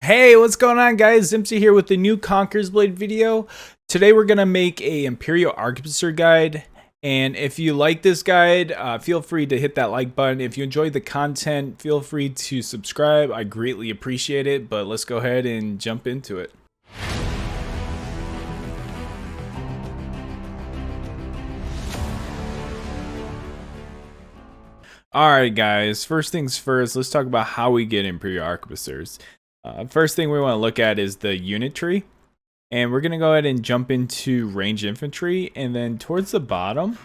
Hey, what's going on, guys? Dempsey here with the new Conqueror's Blade video. Today we're going to make a Imperial Arquebusier guide. And if you like this guide, feel free to hit that like button. If you enjoyed the content, feel free to subscribe. I greatly appreciate it, but let's go ahead and jump into it. Alright guys, first things first, let's talk about how we get Imperial Arquebusiers. First thing we want to look at is the unit tree. And we're going to go ahead and jump into range infantry. And then towards the bottom,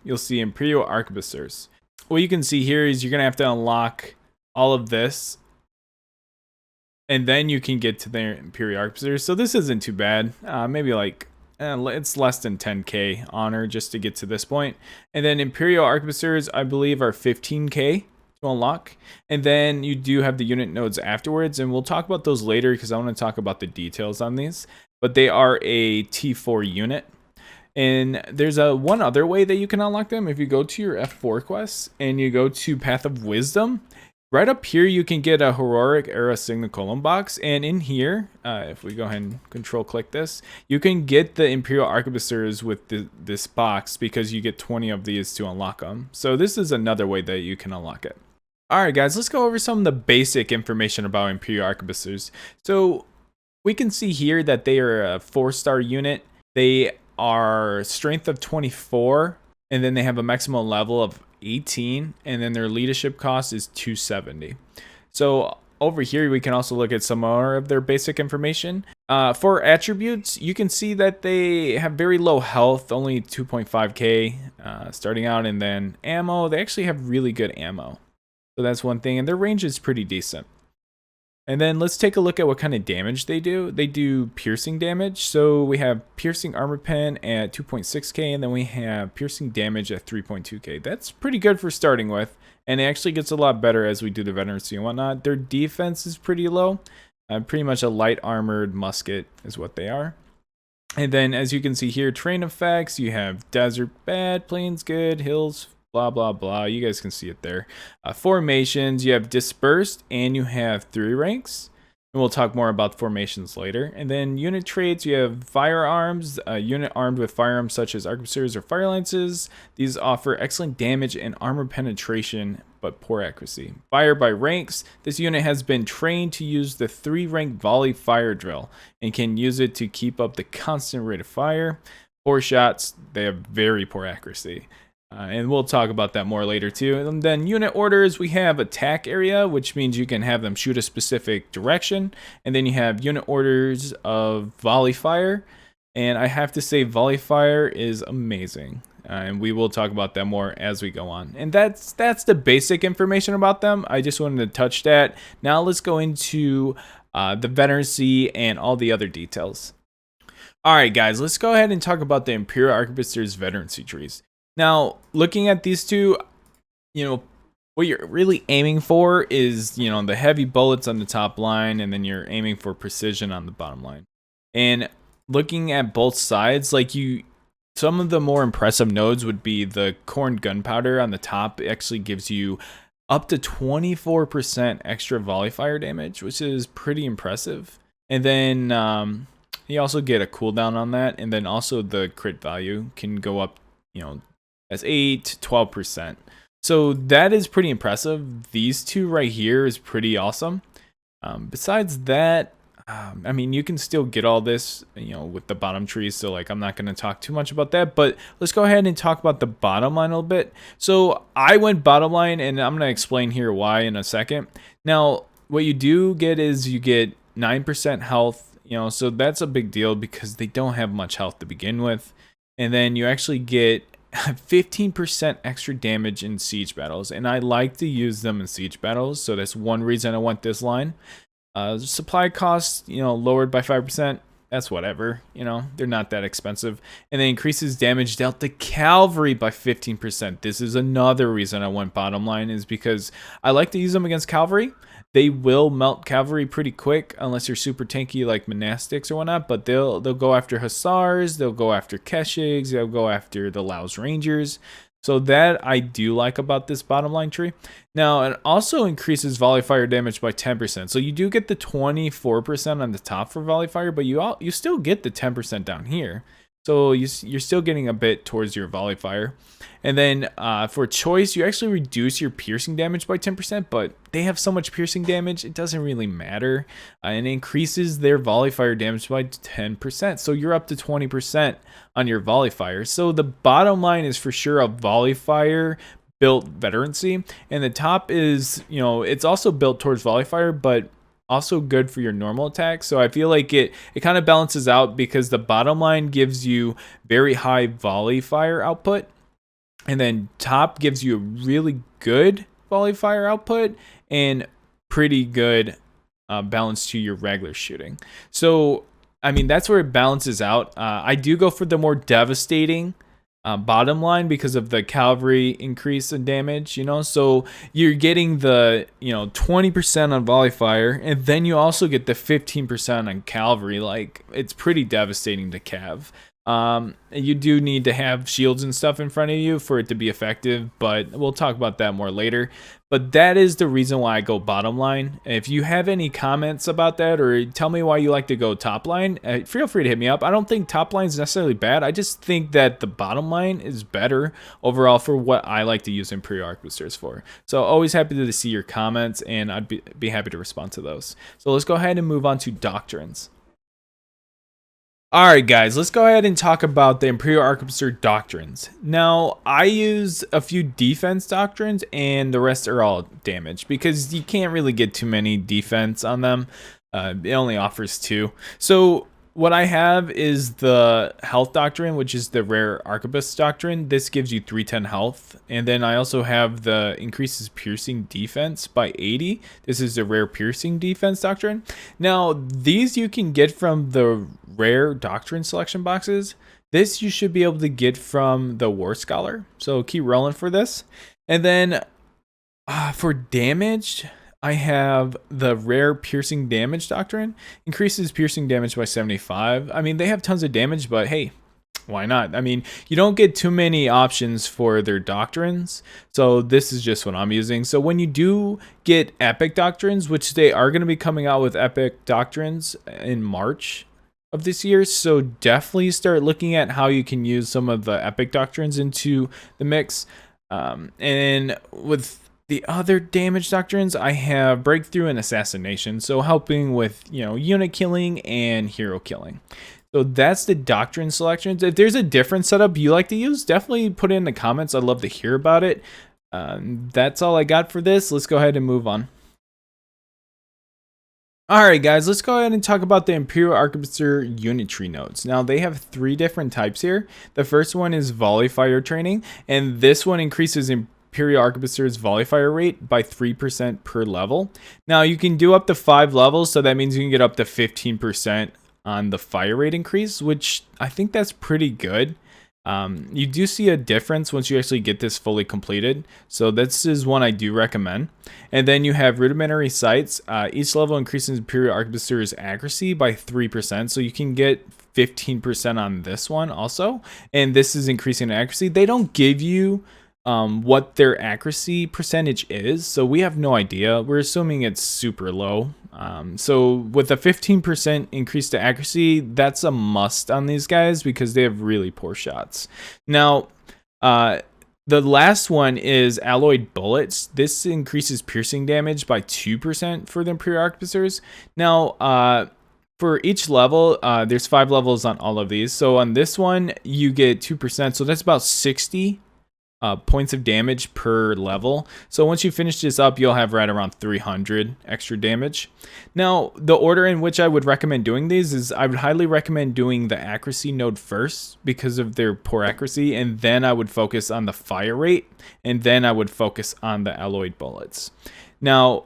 you'll see Imperial Arquebusiers. What you can see here is you're going to have to unlock all of this. And then you can get to the Imperial Arquebusiers. So this isn't too bad. Maybe like, it's less than 10k honor just to get to this point. And then Imperial Arquebusiers, I believe, are 15k. Unlock, and then you do have the unit nodes afterwards, and we'll talk about those later because I want to talk about the details on these, but they are a T4 unit. And there's one other way that you can unlock them. If you go to your F4 quests and you go to Path of Wisdom, right up here you can get a Heroic Era Signa Column box, and in here, if we go ahead and control click this, you can get the Imperial Arquebusiers with this box because you get 20 of these to unlock them. So this is another way that you can unlock it. Alright guys, let's go over some of the basic information about Imperial Arquebusiers. So we can see here that they are a 4-star unit. They are strength of 24, and then they have a maximum level of 18, and then their leadership cost is 270. So over here we can also look at some more of their basic information. For attributes, you can see that they have very low health, only 2.5k starting out, and then ammo, they actually have really good ammo. So that's one thing, and their range is pretty decent. And then let's take a look at what kind of damage they do. They do piercing damage. So we have piercing armor pen at 2.6k, and then we have piercing damage at 3.2k. That's pretty good for starting with, and it actually gets a lot better as we do the veterancy and whatnot. Their defense is pretty low. Pretty much a light armored musket is what they are. And then as you can see here, terrain effects, you have desert bad, plains good, hills blah blah blah, you guys can see it there. Formations, you have dispersed, and you have 3 ranks, and we'll talk more about formations later. And then unit traits, you have firearms, a unit armed with firearms such as arquebusiers or fire lances. These offer excellent damage and armor penetration but poor accuracy. Fire by ranks, this unit has been trained to use the 3-rank volley fire drill and can use it to keep up the constant rate of fire. Poor shots, they have very poor accuracy. And we'll talk about that more later too. And then unit orders, we have attack area, which means you can have them shoot a specific direction. And then you have unit orders of volley fire. And I have to say volley fire is amazing. And we will talk about that more as we go on. And that's the basic information about them. I just wanted to touch that. Now let's go into the veterancy and all the other details. Alright guys, let's go ahead and talk about the Imperial Arquebusiers veterancy trees. Now, looking at these two, what you're really aiming for is, the heavy bullets on the top line, and then you're aiming for precision on the bottom line. And looking at both sides, some of the more impressive nodes would be the corn gunpowder on the top. It actually gives you up to 24% extra volley fire damage, which is pretty impressive. And then you also get a cooldown on that, and then also the crit value can go up, as 8 to 12%. So that is pretty impressive. These two right here is pretty awesome. Besides that, you can still get all this, with the bottom trees. So I'm not going to talk too much about that, but let's go ahead and talk about the bottom line a little bit. So I went bottom line, and I'm going to explain here why in a second. Now, what you do get is you get 9% health, so that's a big deal because they don't have much health to begin with. And then you actually get 15% extra damage in siege battles, and I like to use them in siege battles, so that's one reason I want this line. Supply costs, lowered by 5%. That's whatever, they're not that expensive. And then increases damage dealt to cavalry by 15%. This is another reason I want bottom line, is because I like to use them against cavalry. They will melt cavalry pretty quick unless you're super tanky like monastics or whatnot, but they'll go after hussars, they'll go after keshigs, they'll go after the Laos Rangers. So that I do like about this bottom line tree. Now, it also increases volley fire damage by 10%. So you do get the 24% on the top for volley fire, but you still get the 10% down here. So you're still getting a bit towards your volley fire. And then for choice, you actually reduce your piercing damage by 10%, but they have so much piercing damage, it doesn't really matter. And it increases their volley fire damage by 10%. So you're up to 20% on your volley fire. So the bottom line is for sure a volley fire built veterancy. And the top is, it's also built towards volley fire, but also good for your normal attack. So I feel like it kind of balances out because the bottom line gives you very high volley fire output, and then top gives you a really good volley fire output and pretty good balance to your regular shooting. So I mean, that's where it balances out. I do go for the more devastating bottom line because of the cavalry increase in damage, so you're getting the 20% on volley fire, and then you also get the 15% on cavalry. Like, it's pretty devastating to cav. You do need to have shields and stuff in front of you for it to be effective, but we'll talk about that more later. But that is the reason why I go bottom line. If you have any comments about that, or tell me why you like to go top line, feel free to hit me up. I don't think top line is necessarily bad. I just think that the bottom line is better overall for what I like to use Imperial Arquebusiers for. So always happy to see your comments, and I'd be happy to respond to those. So let's go ahead and move on to Doctrines. Alright guys, let's go ahead and talk about the Imperial Arquebusier Doctrines. Now, I use a few defense doctrines and the rest are all damage because you can't really get too many defense on them. It only offers 2. So what I have is the health doctrine, which is the rare arquebus doctrine. This gives you 310 health. And then I also have the increases piercing defense by 80. This is the rare piercing defense doctrine. Now, these you can get from the rare doctrine selection boxes. This you should be able to get from the War Scholar. So keep rolling for this. And then for damage, I have the rare piercing damage doctrine. Increases piercing damage by 75. I mean, they have tons of damage, but hey, why not? I mean, you don't get too many options for their doctrines. So this is just what I'm using. So when you do get epic doctrines, which they are going to be coming out with epic doctrines in March of this year, so definitely start looking at how you can use some of the epic doctrines into the mix. And with the other damage doctrines, I have breakthrough and assassination, so helping with unit killing and hero killing. So that's the doctrine selections. If there's a different setup you like to use, definitely put it in the comments. I'd love to hear about it. That's all I got for this. Let's go ahead and move on. Alright guys, let's go ahead and talk about the Imperial Arquebusier unitary nodes. Now they have 3 different types here. The first one is volley fire training, and this one increases Imperial Arquebusier's volley fire rate by 3% per level. Now you can do up to 5 levels, so that means you can get up to 15% on the fire rate increase, which I think that's pretty good. You do see a difference once you actually get this fully completed, so this is one I do recommend. And then you have rudimentary sights. Each level increases Imperial Arquebusier's accuracy by 3%, so you can get 15% on this one also, and this is increasing accuracy. They don't give you what their accuracy percentage is, so we have no idea. We're assuming it's super low. So with a 15% increase to accuracy, that's a must on these guys because they have really poor shots. Now, the last one is alloyed bullets. This increases piercing damage by 2% for the Imperial Arquebusiers. Now, for each level, there's 5 levels on all of these. So on this one, you get 2%. So that's about 60 points of damage per level. So once you finish this up, you'll have right around 300 extra damage. Now, the order in which I would recommend doing these is I would highly recommend doing the accuracy node first because of their poor accuracy, and then I would focus on the fire rate, and then I would focus on the alloyed bullets. Now,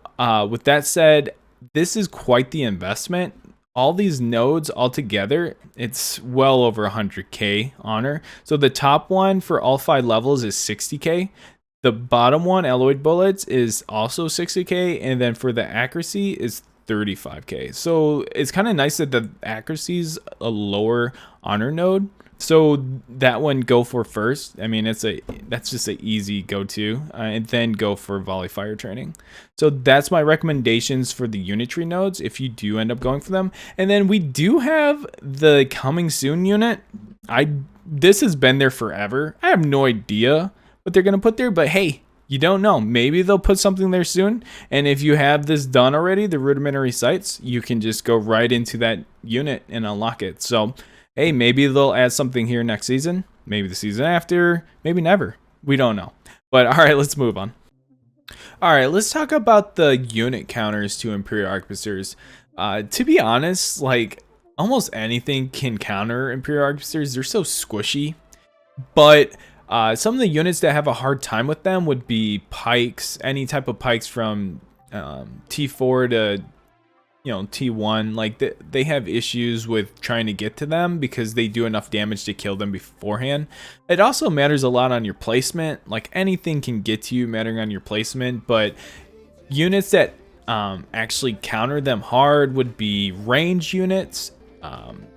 with that said, this is quite the investment. All these nodes all together, it's well over 100k honor. So the top one for all 5 levels is 60k. The bottom one, alloyed bullets, is also 60k, and then for the accuracy is 35k. So it's kind of nice that the accuracy's a lower honor node. So that one go for first. I mean, that's just an easy go-to, and then go for volley fire training. So that's my recommendations for the unitary nodes if you do end up going for them. And then we do have the coming soon unit. This has been there forever. I have no idea what they're gonna put there, but hey, you don't know. Maybe they'll put something there soon. And if you have this done already, the rudimentary sites, you can just go right into that unit and unlock it. So hey, maybe they'll add something here next season, maybe the season after, maybe never. We don't know. But all right, let's move on. All right, let's talk about the unit counters to Imperial Arquebusiers. To be honest, like almost anything can counter Imperial Arquebusiers. They're so squishy. But some of the units that have a hard time with them would be pikes, any type of pikes from T4 to T1. Like they have issues with trying to get to them because they do enough damage to kill them beforehand. It also matters a lot on your placement. Like anything can get to you mattering on your placement, but units that actually counter them hard would be range units.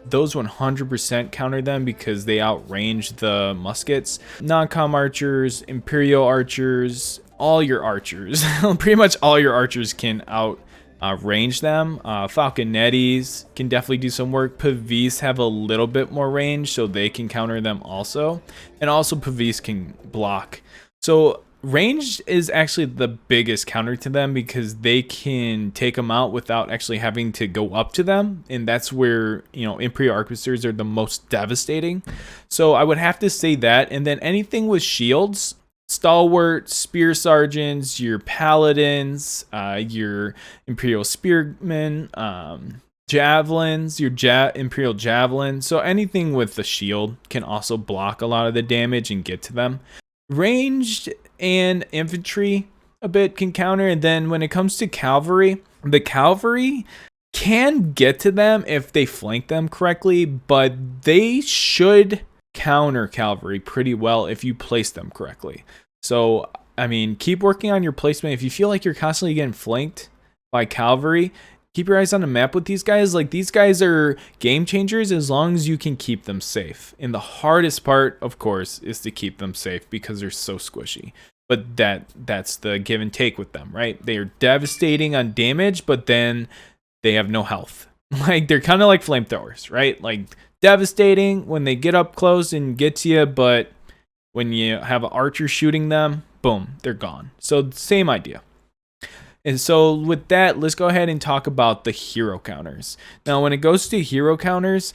Those 100% counter them because they outrange the muskets. Non-com archers, Imperial archers, all your archers, pretty much all your archers can range them. Falconettis can definitely do some work. Pavis have a little bit more range, so they can counter them also. And also Pavis can block. So range is actually the biggest counter to them because they can take them out without actually having to go up to them. And that's where, Imperial Arquebusiers are the most devastating. So I would have to say that. And then anything with shields, stalwart, spear sergeants, your paladins, your Imperial spearmen, javelins, your Imperial javelin. So anything with the shield can also block a lot of the damage and get to them. Ranged and infantry a bit can counter. And then when it comes to cavalry, the cavalry can get to them if they flank them correctly, but they should counter cavalry pretty well if you place them correctly. So I mean, keep working on your placement. If you feel like you're constantly getting flanked by cavalry, keep your eyes on the map with these guys. Like, these guys are game changers as long as you can keep them safe. And the hardest part, of course, is to keep them safe because they're so squishy. But that's the give and take with them, right? They are devastating on damage, but then they have no health. Like, they're kind of like flamethrowers, right? Like, devastating when they get up close and get to you, but when you have an archer shooting them, boom, they're gone. So same idea. And so with that, let's go ahead and talk about the hero counters. Now, when it goes to hero counters,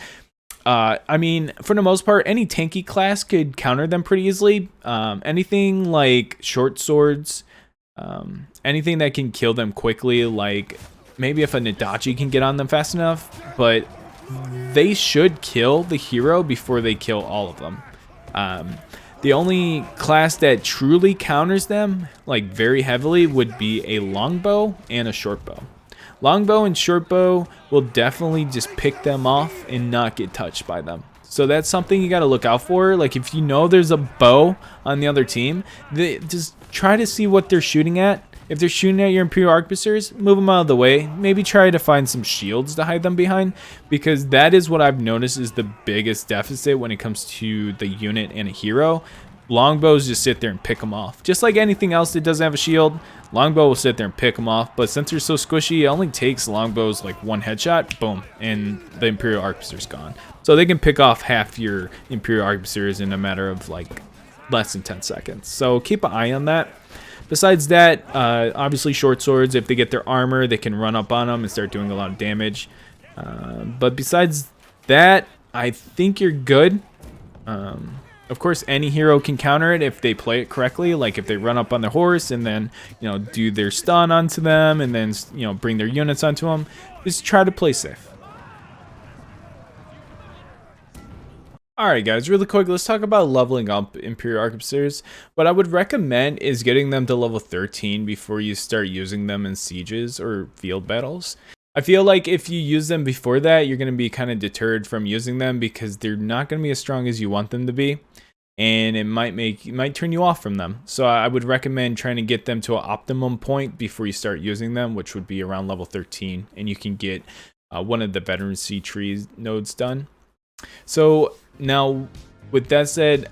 I mean, for the most part, any tanky class could counter them pretty easily. Anything like short swords, anything that can kill them quickly, like maybe if a Nadachi can get on them fast enough, but they should kill the hero before they kill all of them. The only class that truly counters them, like very heavily, would be a longbow and a shortbow. Longbow and shortbow will definitely just pick them off and not get touched by them. So that's something you got to look out for. Like, if you know there's a bow on the other team, just try to see what they're shooting at. If they're shooting at your Imperial Arquebusiers, move them out of the way. Maybe try to find some shields to hide them behind, because that is what I've noticed is the biggest deficit when it comes to the unit and a hero. Longbows just sit there and pick them off. Just like anything else that doesn't have a shield, longbow will sit there and pick them off. But since they're so squishy, it only takes longbows like one headshot, boom, and the Imperial Arquebusiers gone. So they can pick off half your Imperial Arquebusiers in a matter of like less than 10 seconds. So keep an eye on that. Besides that, obviously short swords, if they get their armor, they can run up on them and start doing a lot of damage. But besides that, I think you're good. Of course, any hero can counter it if they play it correctly. Like if they run up on their horse and then, do their stun onto them and then, bring their units onto them. Just try to play safe. Alright guys, really quick, let's talk about leveling up Imperial Arquebusiers. What I would recommend is getting them to level 13 before you start using them in sieges or field battles. I feel like if you use them before that, you're going to be kind of deterred from using them because they're not going to be as strong as you want them to be. and it might turn you off from them. So I would recommend trying to get them to an optimum point before you start using them, which would be around level 13, and you can get one of the Veterancy trees nodes done. So now, with that said,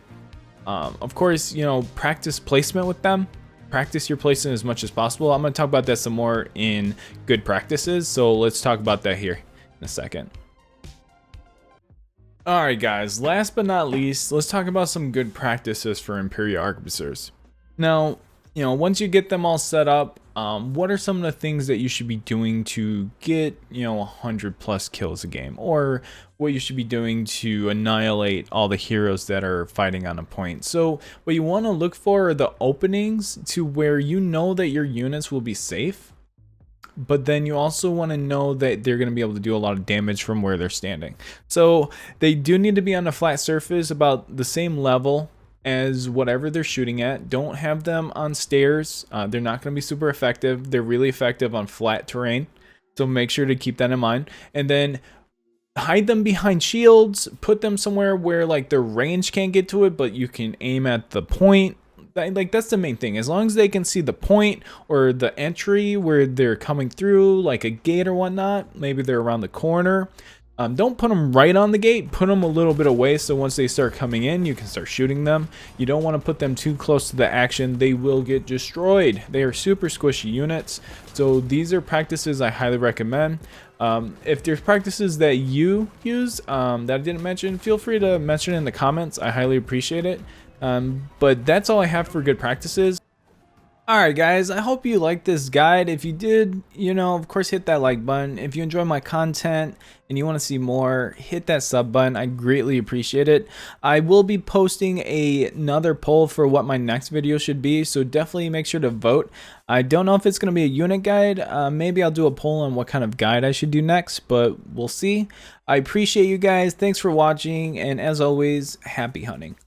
of course, practice placement with them. Practice your placement as much as possible. I'm going to talk about that some more in good practices, so let's talk about that here in a second. Alright guys, last but not least, let's talk about some good practices for Imperial Arquebusiers. Now, once you get them all set up, what are some of the things that you should be doing to get, 100 plus kills a game? Or what you should be doing to annihilate all the heroes that are fighting on a point? So what you want to look for are the openings to where you know that your units will be safe, but then you also want to know that they're going to be able to do a lot of damage from where they're standing. So they do need to be on a flat surface about the same level as whatever they're shooting at. Don't have them on stairs. They're not going to be super effective. They're really effective on flat terrain, so make sure to keep that in mind. And then hide them behind shields. Put them somewhere where like their range can't get to it, but you can aim at the point. Like, that's the main thing. As long as they can see the point or the entry where they're coming through, like a gate or whatnot, maybe they're around the corner. Don't put them right on the gate. Put them a little bit away, so once they start coming in, you can start shooting them. You don't want to put them too close to the action. They will get destroyed. They are super squishy units. So these are practices I highly recommend. If there's practices that you use that I didn't mention, feel free to mention it in the comments. I highly appreciate it. But that's all I have for good practices. Alright guys, I hope you liked this guide. If you did, of course hit that like button. If you enjoy my content and you want to see more, hit that sub button. I greatly appreciate it. I will be posting another poll for what my next video should be, so definitely make sure to vote. I don't know if it's going to be a unit guide. Maybe I'll do a poll on what kind of guide I should do next, but we'll see. I appreciate you guys. Thanks for watching, and as always, happy hunting.